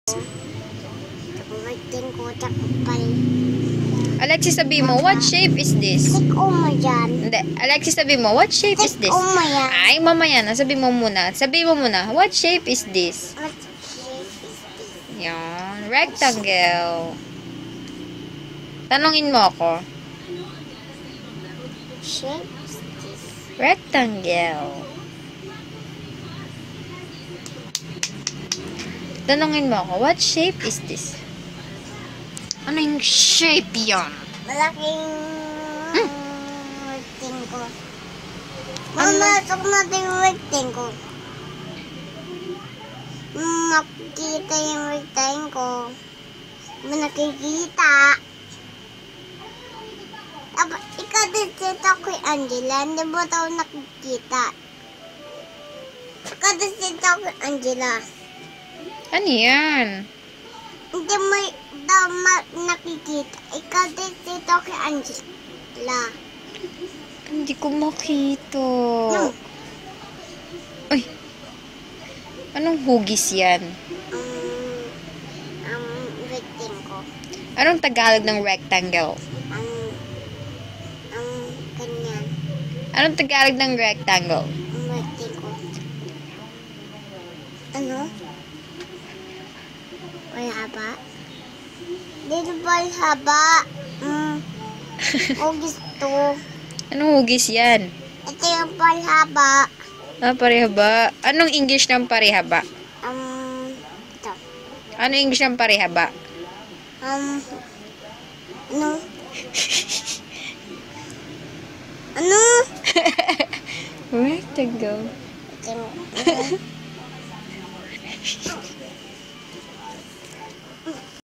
Writing ko, takpal. Alexis, sabi mo, what shape is this? Tik mo yan. Hindi. Alexis, sabi mo, what shape is this? Tik mo yan. Ay, mamaya na. Sabi mo muna. Sabi mo muna, what shape is this? What shape is this? Yan. Rectangle. Tanungin mo ako. Shape is this? Rectangle. Tanungin mo ako, what shape is this? Ano yung shape yan? Malaking writing ko. Mamasok natin yung writing ko. Makikita yung writing ko. Nakikita. Ikaw din dito kay Angela. Hindi mo daw nakikita. Ikaw din dito kay Angela. Ano yan? Hindi mo daw nakikita. Ikaw din dito kay Angela. Hindi ko makita. No. Ay. Anong hugis yan? Writing ko. Anong Tagalog ng rectangle? Ganyan. Anong Tagalog ng rectangle? Writing ko. Ano? May haba? Dito ba yung haba? O gusto. Anong hugis yan? Ito yung palhaba. Ah, parehaba. Anong English ng parehaba? Ito. Ano English ng parehaba? Ano? Ano? Rectangle. Ito.